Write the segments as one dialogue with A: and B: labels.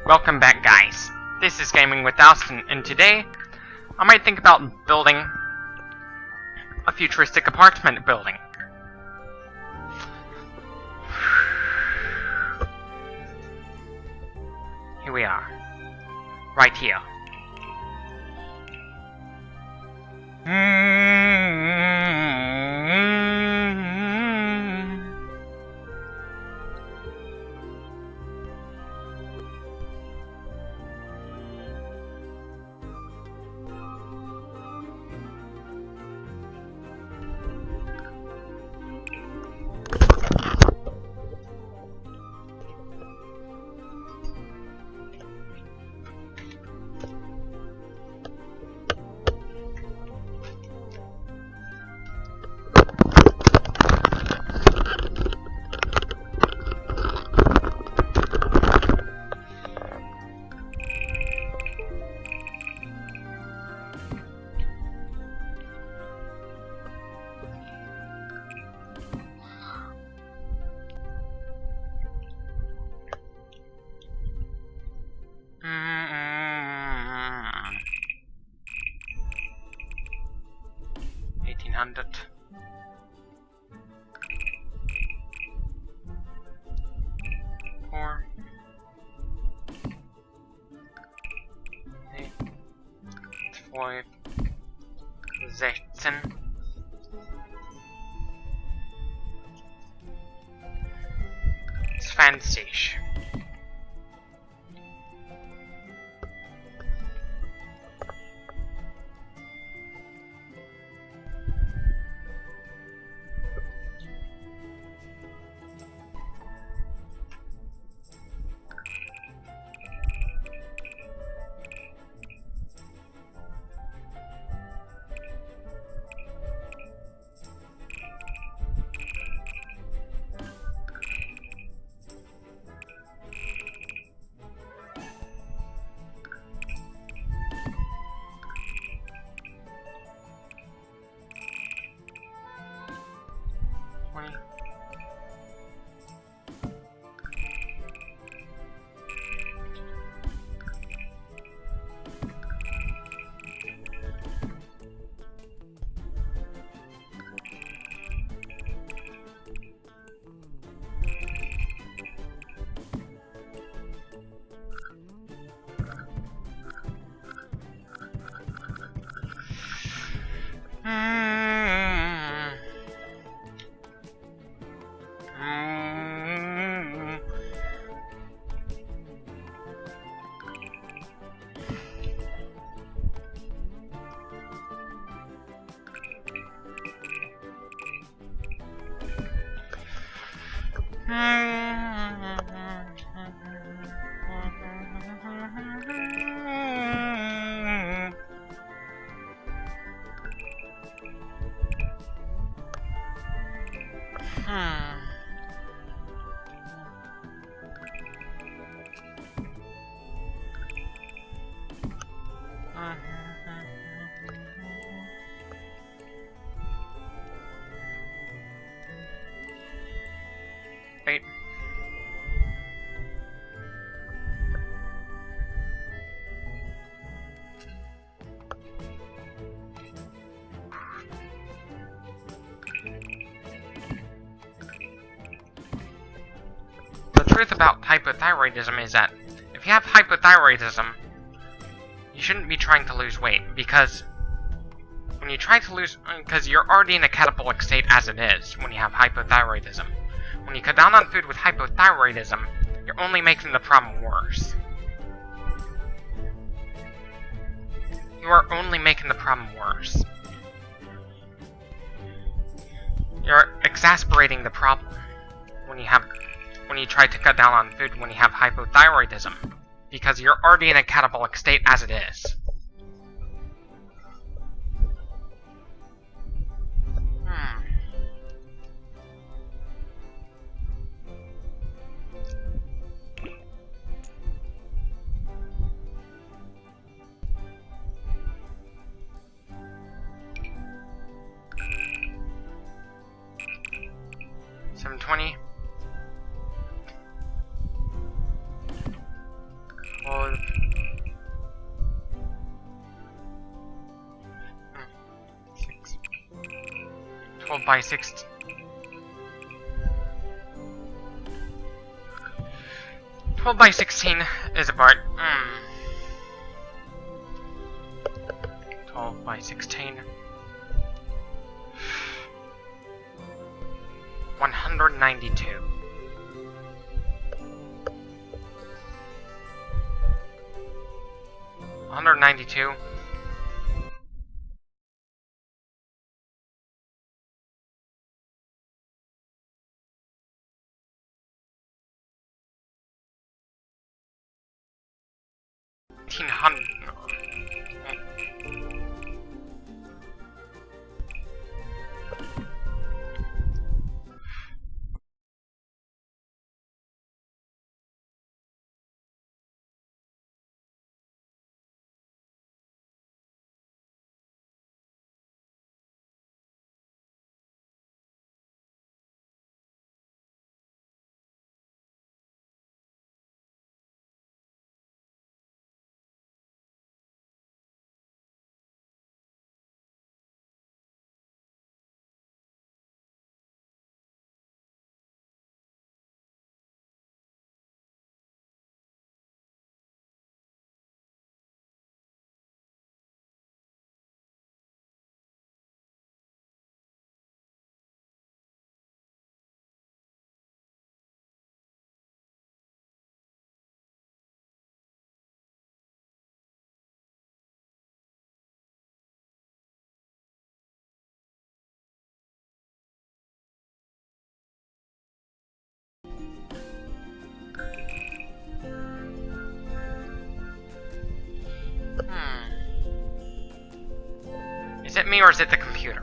A: Welcome back, guys. This is Gaming with Austin, and today I might think about building a futuristic apartment building. Here we are. Right here. Fancy. Wait. The truth about hypothyroidism is that if you have hypothyroidism, you shouldn't be trying to lose weight, because when you try to lose, because you're already in a catabolic state as it is when you have hypothyroidism. When you cut down on food with hypothyroidism, you're only making the problem worse. You are only making the problem worse. You're exasperating the problem when you try to cut down on food when you have hypothyroidism, because you're already in a catabolic state as it is. $720. 12 by 16. 12 by 16 is about 12 by 16. 192. 192. Is it me or is it the computer?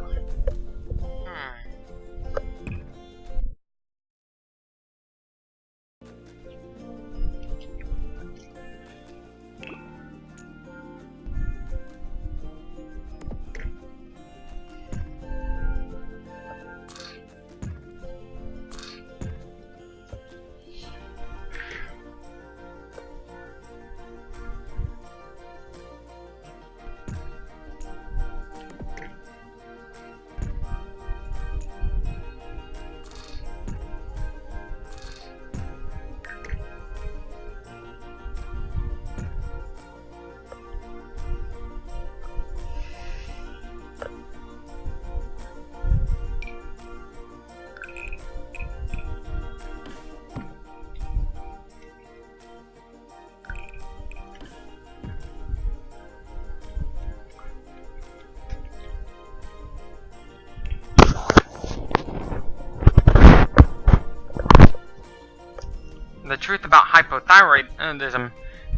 A: The truth about hypothyroidism,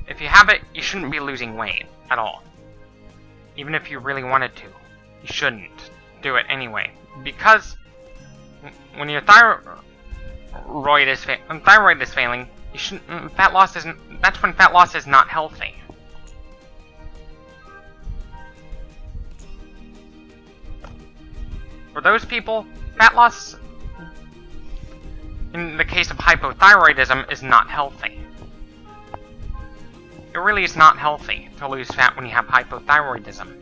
A: if you have it, you shouldn't be losing weight at all. Even if you really wanted to, you shouldn't do it anyway. Because when your thyroid is failing, you shouldn't. That's when fat loss is not healthy. For those people, fat loss, in the case of hypothyroidism, is not healthy. It really is not healthy to lose fat when you have hypothyroidism.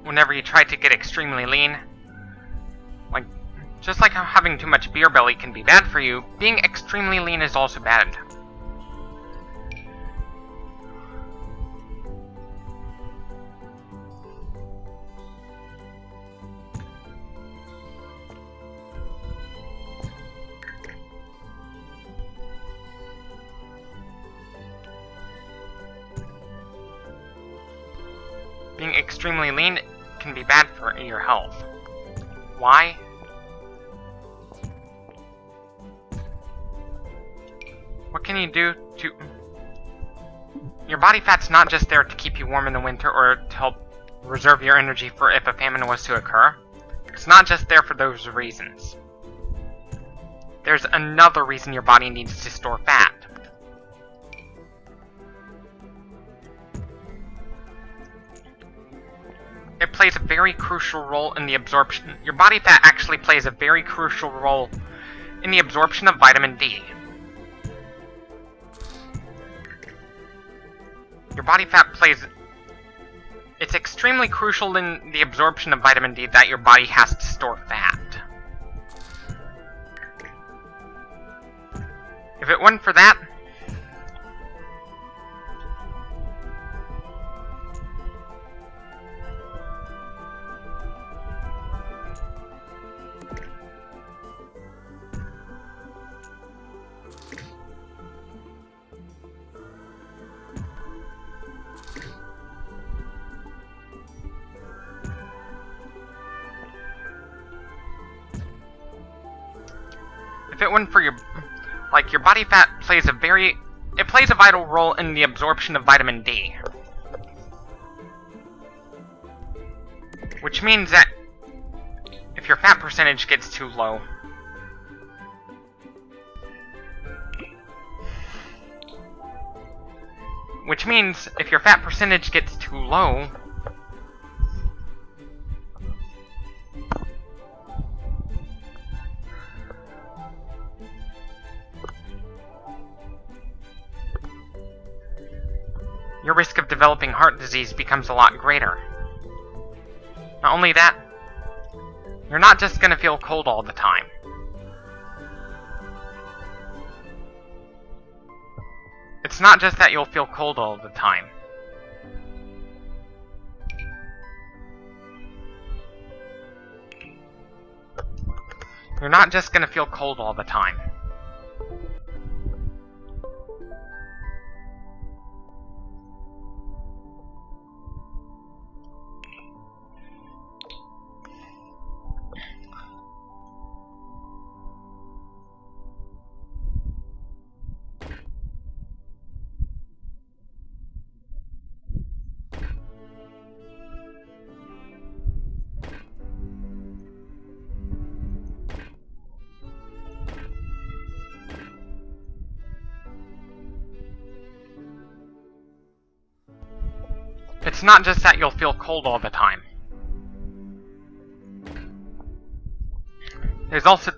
A: Whenever you try to get extremely lean, just like how having too much beer belly can be bad for you, being extremely lean is also bad. Being extremely lean can be bad for your health. Why? can you do to... Your body fat's not just there to keep you warm in the winter or to help reserve your energy for if a famine was to occur. It's not just there for those reasons. There's another reason your body needs to store fat. It plays a very crucial role in the absorption. Your body fat actually plays a very crucial role in the absorption of vitamin D. Your body fat plays... It's extremely crucial in the absorption of vitamin D that your body has to store fat. If it wasn't for that... If it wasn't for your... Like, your body fat plays a very... It plays a vital role in the absorption of vitamin D. Which means that if your fat percentage gets too low... Which means if your fat percentage gets too low... your risk of developing heart disease becomes a lot greater. Not only that, you're not just going to feel cold all the time. It's not just that you'll feel cold all the time. You're not just going to feel cold all the time. It's not just that you'll feel cold all the time. There's also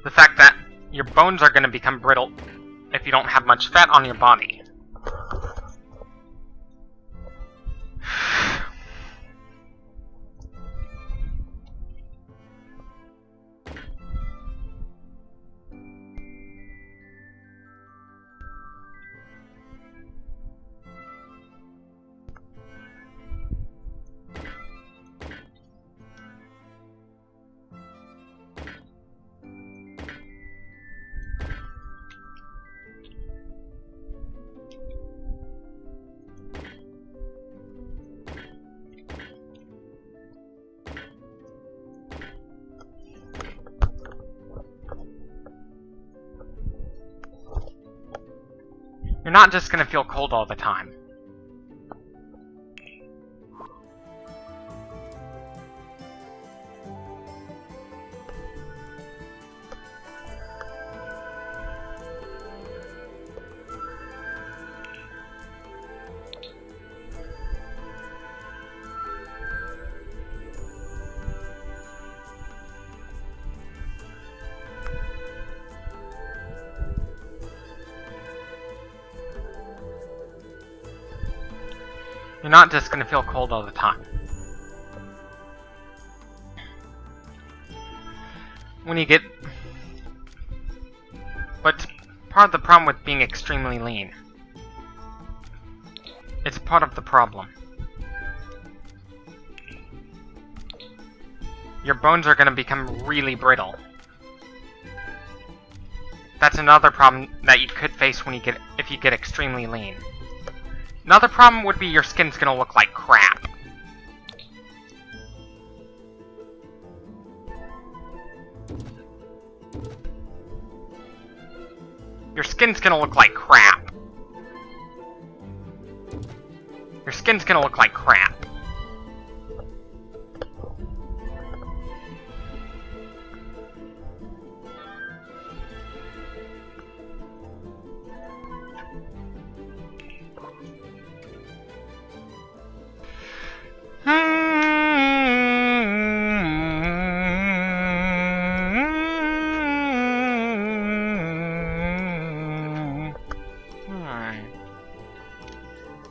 A: the fact that your bones are going to become brittle if you don't have much fat on your body. You're not just going to feel cold all the time. You're not just going to feel cold all the time. When you get... But part of the problem with being extremely lean. It's part of the problem. Your bones are going to become really brittle. That's another problem that you could face when if you get extremely lean. Another problem would be your skin's gonna look like crap. Your skin skin's gonna look like crap. Your skin's gonna look like crap.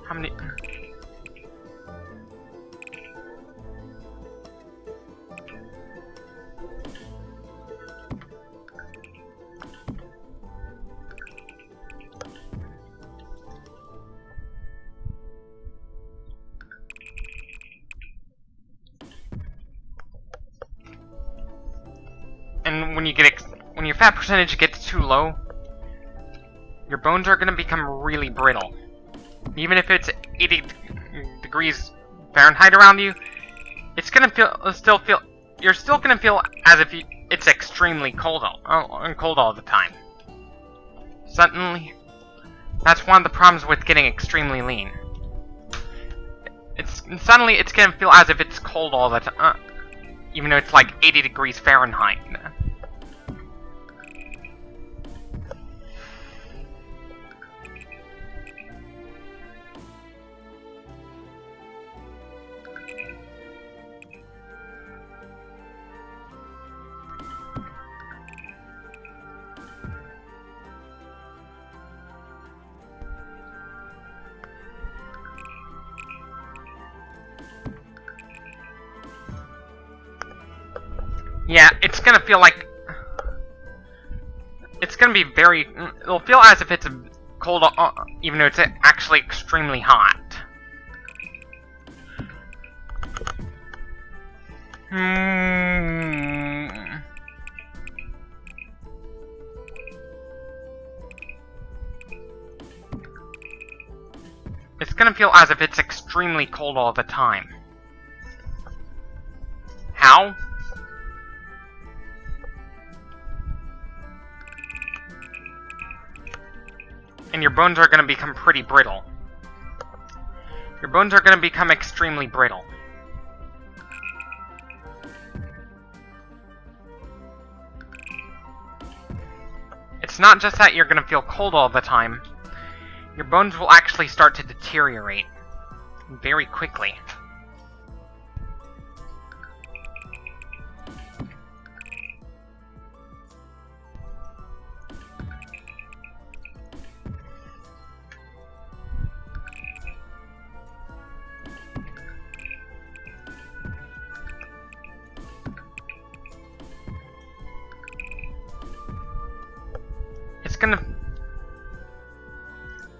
A: How many? And when you get when your fat percentage gets too low, your bones are gonna become really brittle. Even if it's 80 degrees Fahrenheit around you, it's gonna you're still gonna feel as if it's extremely cold all the time. Suddenly, that's one of the problems with getting extremely lean. Suddenly it's gonna feel as if it's cold all the time, even though it's like 80 degrees Fahrenheit. Yeah, it's gonna feel like... It's gonna be very... It'll feel as if it's cold, even though it's actually extremely hot. It's gonna feel as if it's extremely cold all the time. How? And your bones are going to become pretty brittle. Your bones are going to become extremely brittle. It's not just that you're going to feel cold all the time. Your bones will actually start to deteriorate very quickly.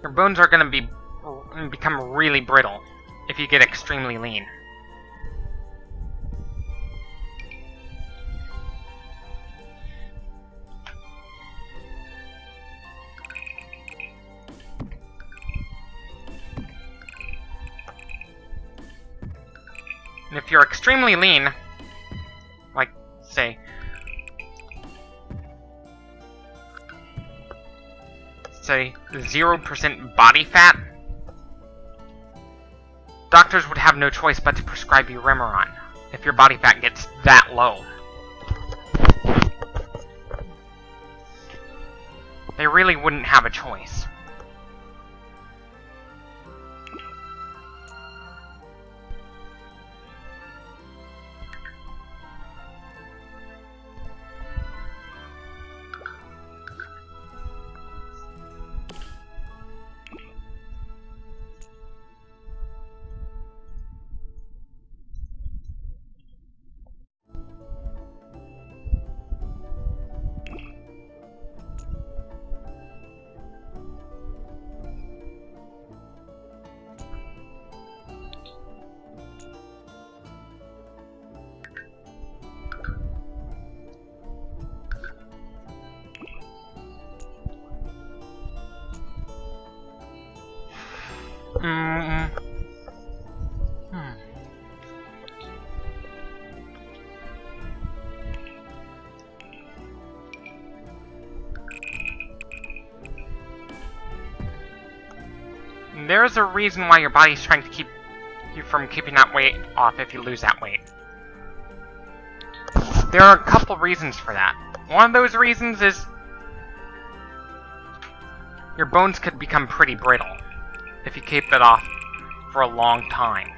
A: Your bones are gonna become really brittle if you get extremely lean. And if you're extremely lean, like, say, say 0% body fat, doctors would have no choice but to prescribe you Remeron if your body fat gets that low. They really wouldn't have a choice. there's a reason why your body's trying to keep you from keeping that weight off if you lose that weight. There are a couple reasons for that. One of those reasons is your bones could become pretty brittle if you keep it off for a long time.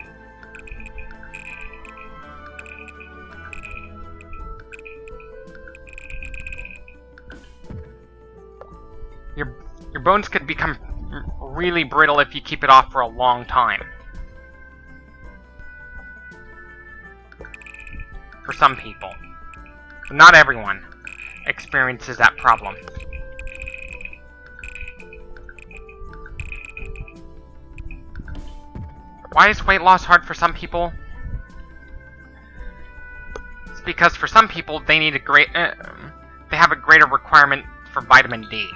A: Your bones could become really brittle if you keep it off for a long time. For some people. But not everyone experiences that problem. Why is weight loss hard for some people? It's because for some people they need they have a greater requirement for vitamin D.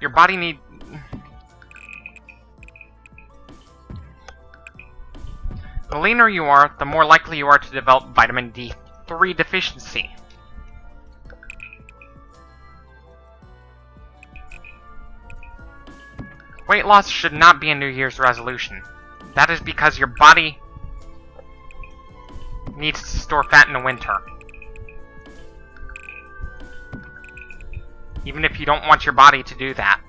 A: Your body needs... The leaner you are, the more likely you are to develop vitamin D3 deficiency. Weight loss should not be a New Year's resolution. That is because your body needs to store fat in the winter. Even if you don't want your body to do that,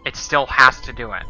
A: it still has to do it.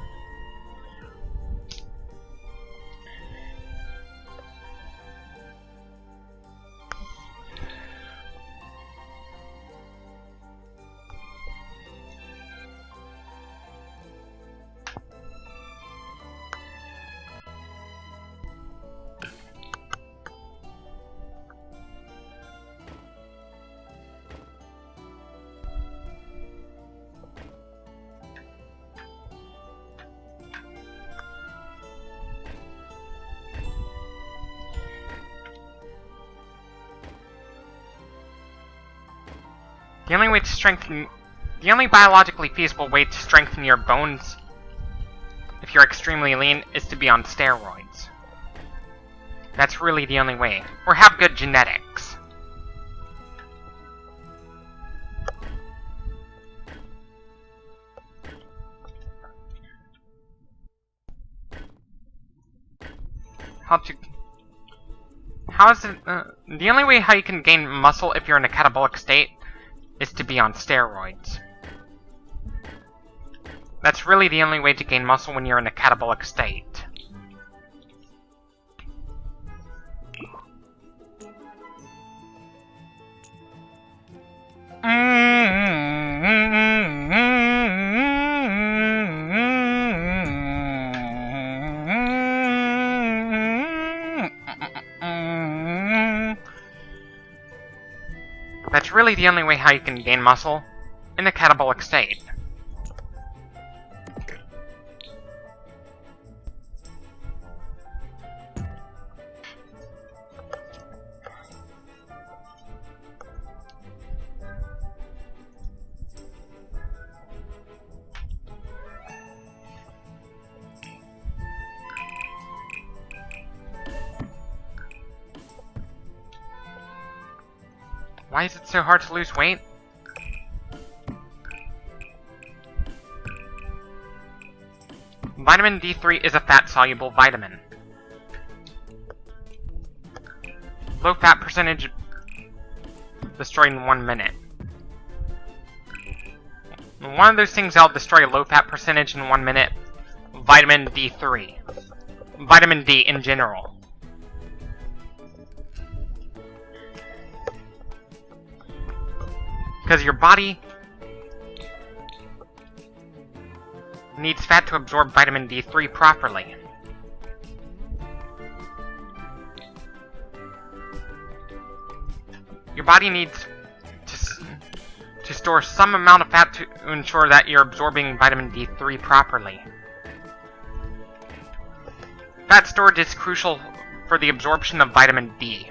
A: The only biologically feasible way to strengthen your bones, if you're extremely lean, is to be on steroids. That's really the only way. Or have good genetics. How is it... the only way how you can gain muscle if you're in a catabolic state is to be on steroids. That's really the only way to gain muscle when you're in a catabolic state. That's really the only way how you can gain muscle in a catabolic state. Why is it so hard to lose weight? Vitamin D3 is a fat-soluble vitamin. Low fat percentage destroyed in 1 minute. One of those things that'll destroy a low fat percentage in 1 minute, vitamin D3. Vitamin D in general. Because your body needs fat to absorb vitamin D3 properly. Your body needs to store some amount of fat to ensure that you're absorbing vitamin D3 properly. Fat storage is crucial for the absorption of vitamin D.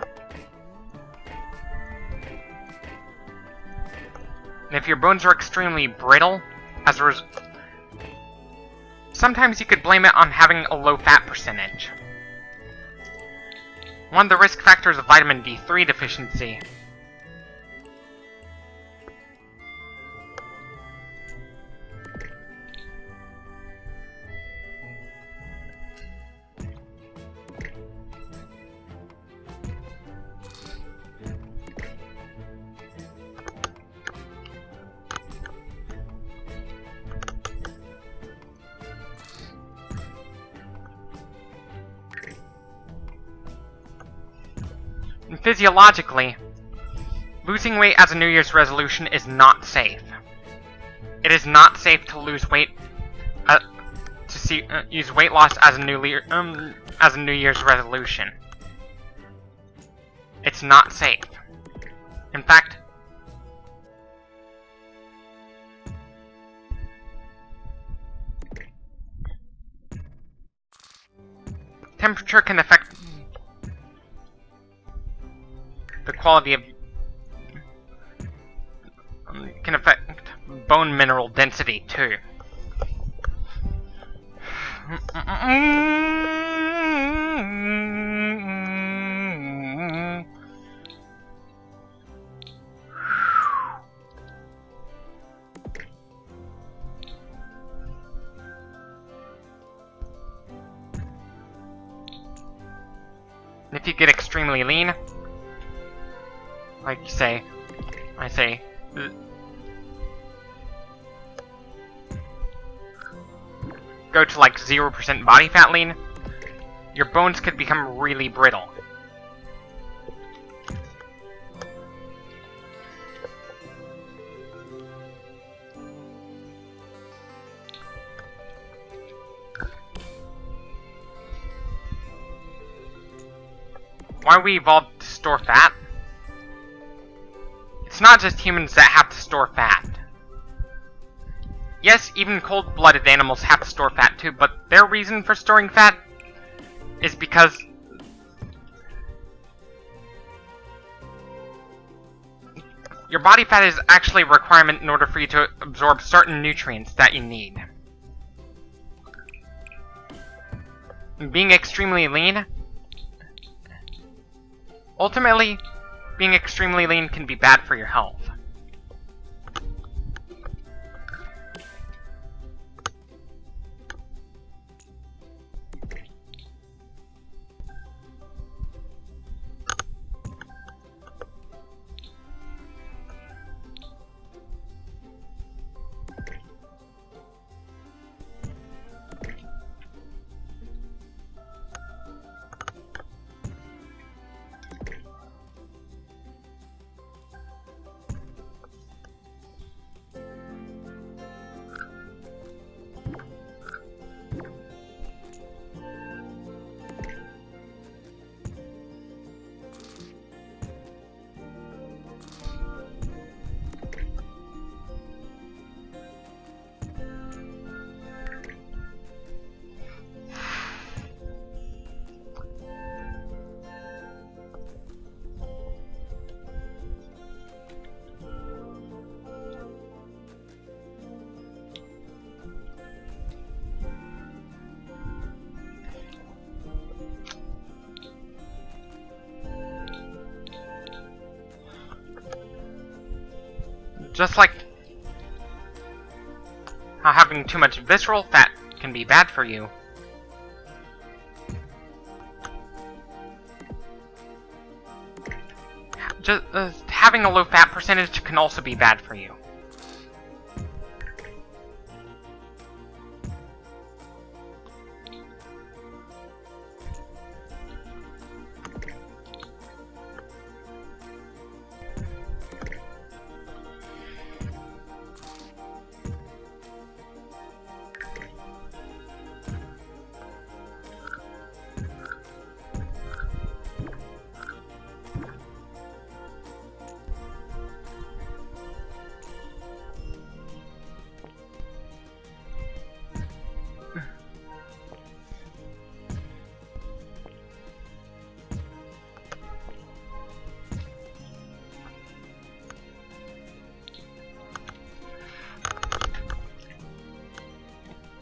A: And if your bones are extremely brittle, as a result, sometimes you could blame it on having a low fat percentage. One of the risk factors of vitamin D3 deficiency. And physiologically, losing weight as a New Year's resolution is not safe. It is not safe to lose weight, use weight loss as a New Year's resolution. It's not safe. In fact, temperature can affect the quality of can affect bone mineral density too. If you get extremely lean, like I say, go to like 0% body fat lean, your bones could become really brittle. Why we evolved to store fat? It's not just humans that have to store fat. Yes, even cold-blooded animals have to store fat too, but their reason for storing fat is because your body fat is actually a requirement in order for you to absorb certain nutrients that you need. And being extremely lean, ultimately, being extremely lean can be bad for your health. Just like how having too much visceral fat can be bad for you, having a low fat percentage can also be bad for you.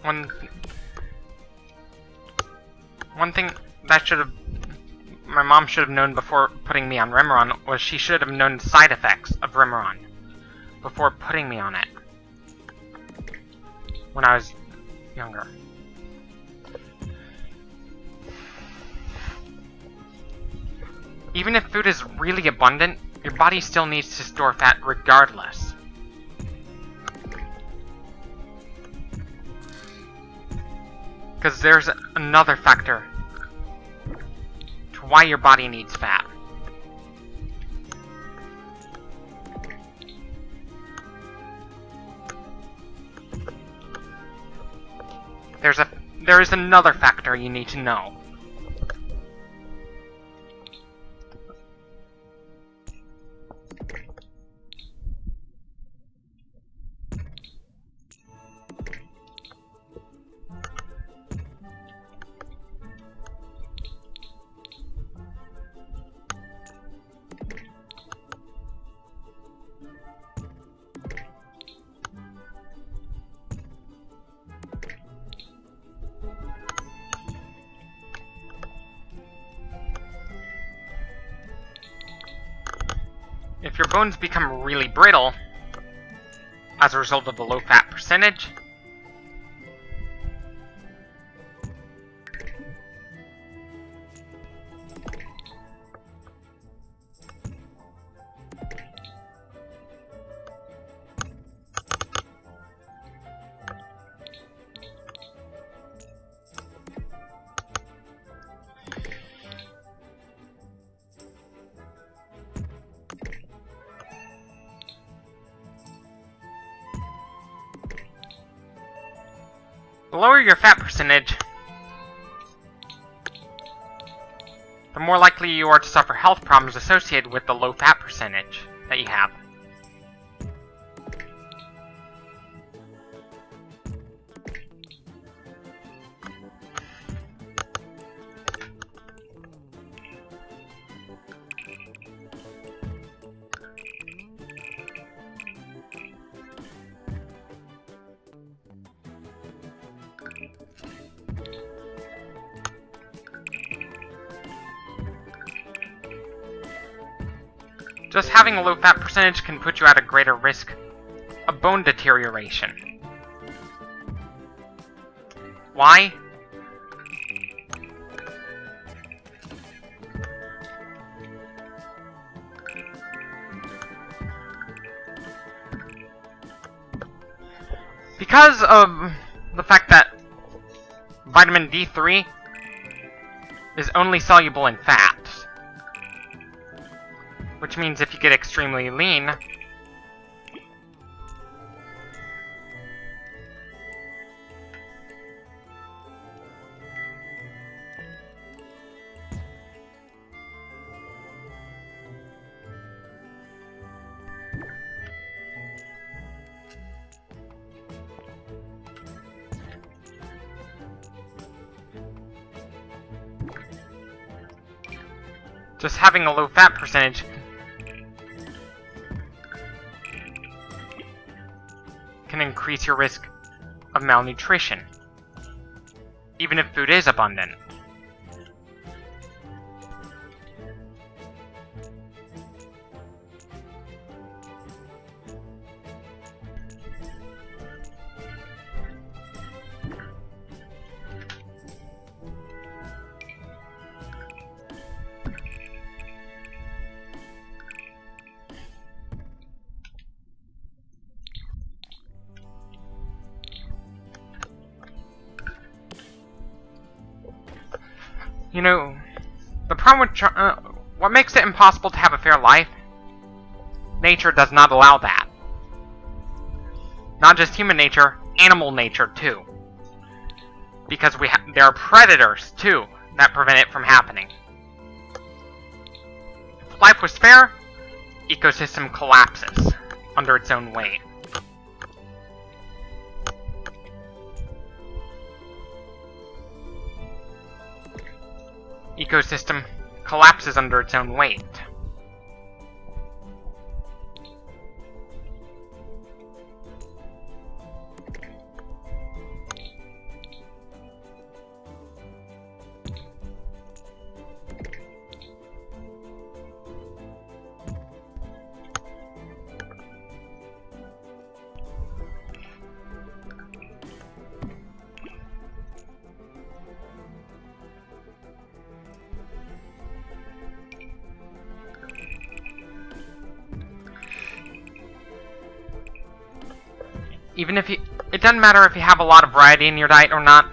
A: One thing that my mom should have known before putting me on Remeron was she should have known the side effects of Remeron before putting me on it when I was younger. Even if food is really abundant, your body still needs to store fat regardless. Because there's another factor to why your body needs fat. There is another factor you need to know. If your bones become really brittle as a result of the low fat percentage, the lower your fat percentage, the more likely you are to suffer health problems associated with the low fat percentage that you have. Just having a low fat percentage can put you at a greater risk of bone deterioration. Why? Because of the fact that vitamin D3 is only soluble in fat. Which means if you get extremely lean, just having a low fat percentage can increase your risk of malnutrition, even if food is abundant. You know, the problem with what makes it impossible to have a fair life? Nature does not allow that. Not just human nature, animal nature too. Because there are predators too that prevent it from happening. If life was fair, ecosystem collapses under its own weight. Ecosystem collapses under its own weight. even if it doesn't matter if you have a lot of variety in your diet or not,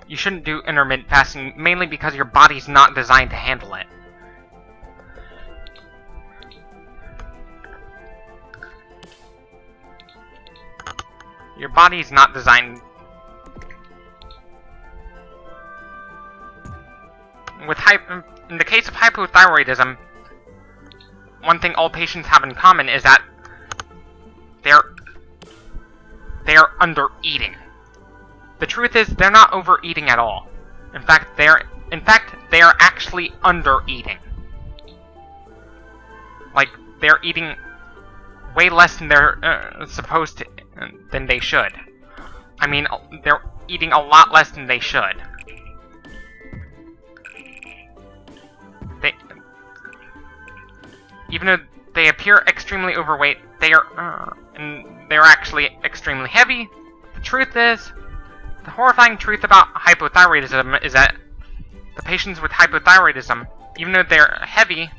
A: you shouldn't do intermittent fasting, mainly because your body's not designed to handle it. Your body's not designed... In the case of hypothyroidism, one thing all patients have in common is that they are under-eating. The truth is, they're not overeating at all. In fact, they are actually under-eating. Like, they're eating way less than they're supposed to, than they should. I mean, they're eating a lot less than they should. Even though they appear extremely overweight, they're actually extremely heavy. The truth is, the horrifying truth about hypothyroidism is that the patients with hypothyroidism, even though they're heavy,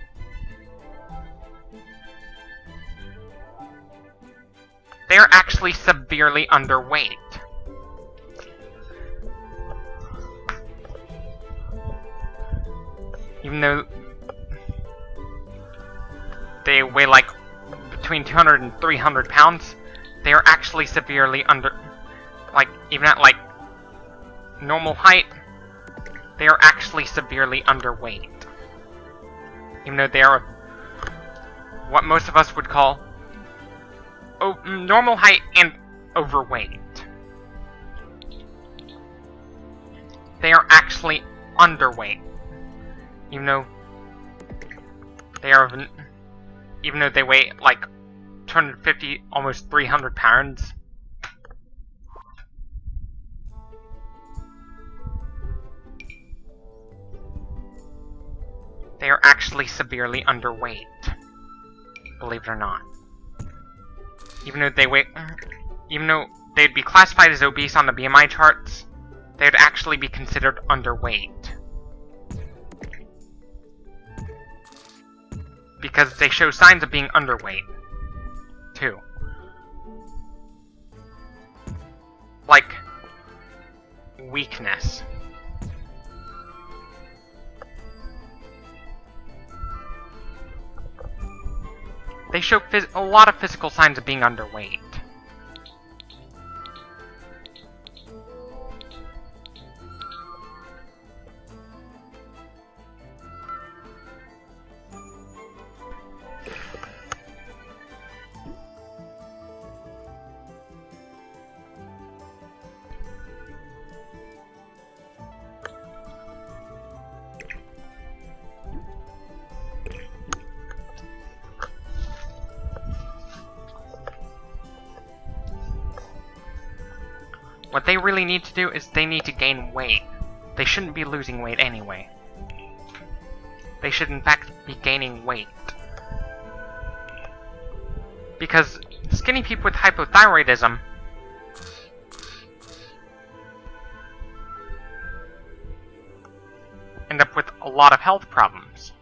A: they're actually severely underweight. Even though they weigh like between 200 and 300 pounds, they are actually severely even at like normal height, they are actually severely underweight. Even though they are what most of us would call normal height and overweight. They are actually underweight. Even though they weigh like 250, almost 300 pounds. They are actually severely underweight. Believe it or not. Even though they'd be classified as obese on the BMI charts, they would actually be considered underweight. Because they show signs of being underweight, too. Like, weakness. They show a lot of physical signs of being underweight. What they really need to do is they need to gain weight. They shouldn't be losing weight anyway. They should in fact be gaining weight. Because skinny people with hypothyroidism end up with a lot of health problems.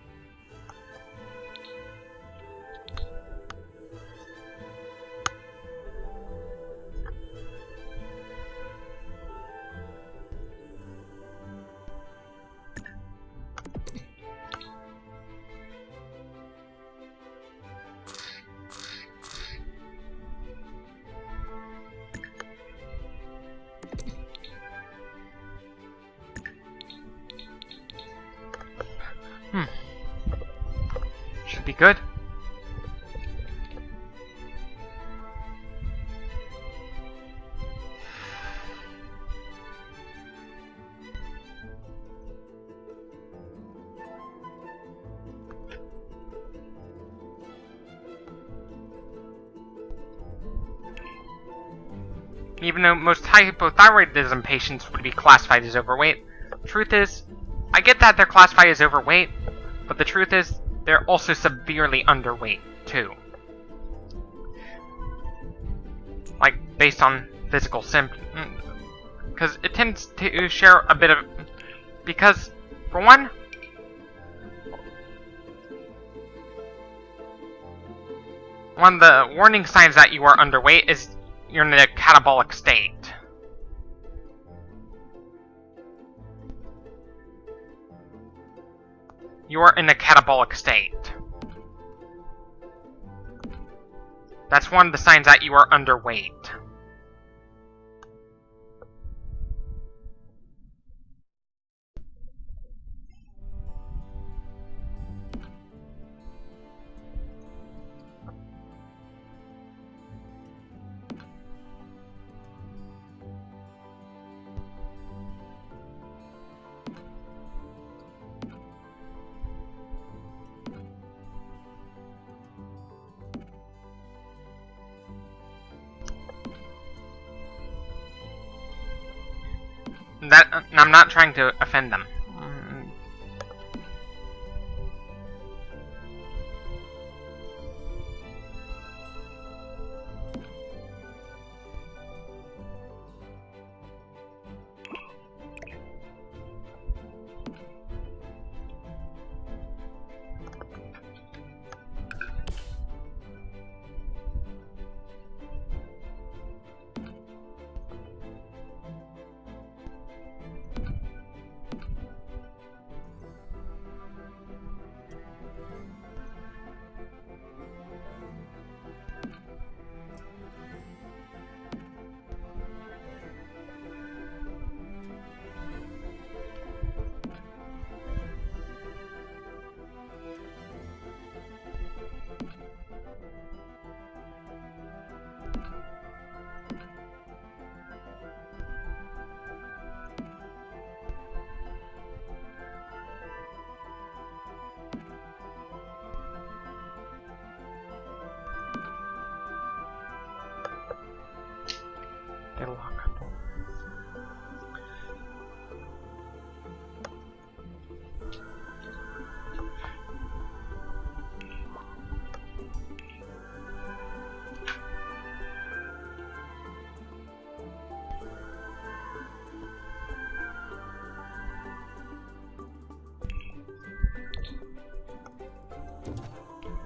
A: Should be good. Even though most hypothyroidism patients would be classified as overweight, the truth is, I get that they're classified as overweight, but the truth is, they're also severely underweight, too. Like, based on physical symptoms. Because it tends to share a bit of... Because, for one... One of the warning signs that you are underweight is You're in a catabolic state. You are in a catabolic state. That's one of the signs that you are underweight. I'm not trying to offend them.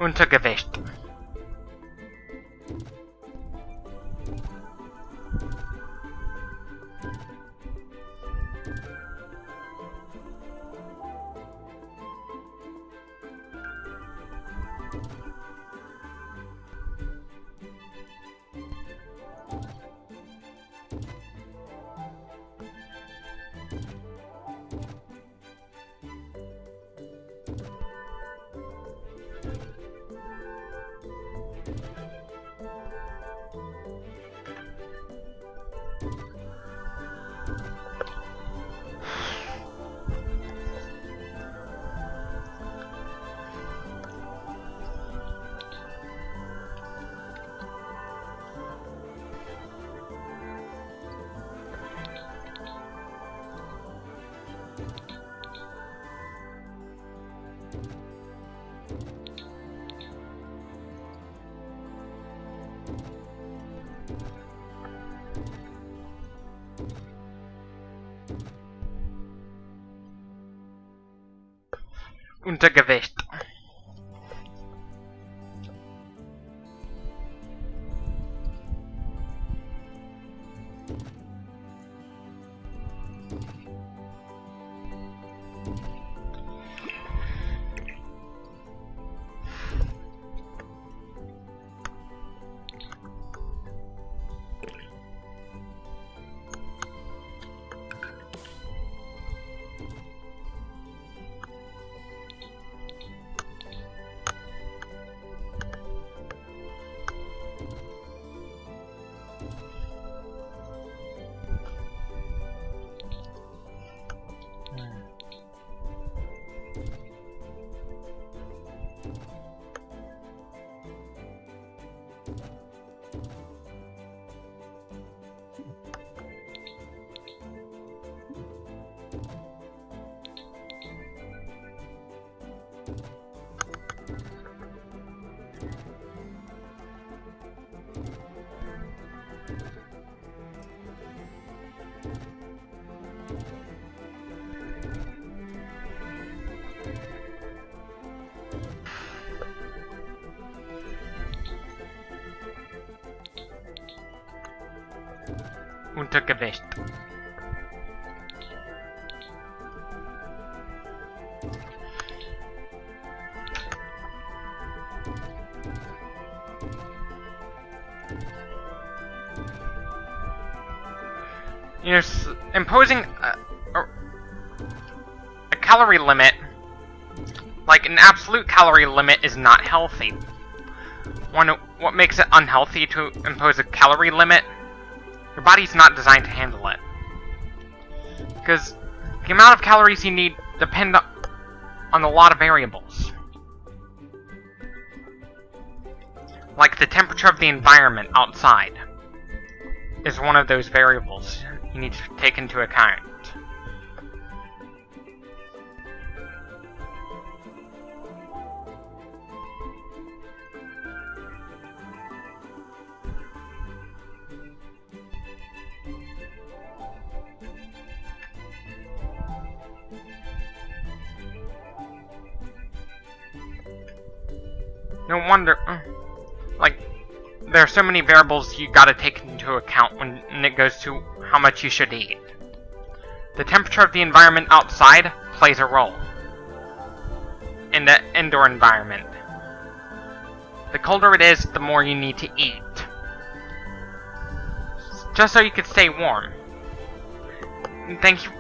A: Untergewicht. Untergewicht. Untergewicht. You're imposing a calorie limit, like an absolute calorie limit, is not healthy. What makes it unhealthy to impose a calorie limit? Your body's not designed to handle it. Because the amount of calories you need depend on a lot of variables. Like the temperature of the environment outside is one of those variables you need to take into account. No wonder, like, there are so many variables you gotta take into account when it goes to how much you should eat. The temperature of the environment outside plays a role in the indoor environment. The colder it is, the more you need to eat, just so you can stay warm. And thank you.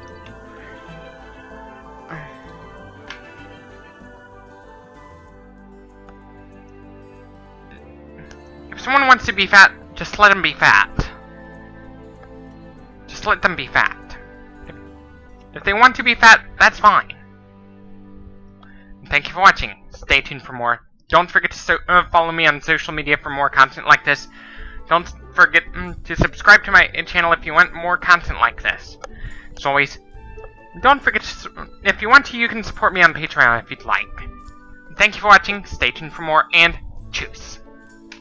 A: If someone wants to be fat, just let them be fat. Just let them be fat. If they want to be fat, that's fine. And thank you for watching. Stay tuned for more. Don't forget to follow me on social media for more content like this. Don't forget to subscribe to my channel if you want more content like this. As always, don't forget to, if you want to, you can support me on Patreon if you'd like. Thank you for watching. Stay tuned for more, and tschüss.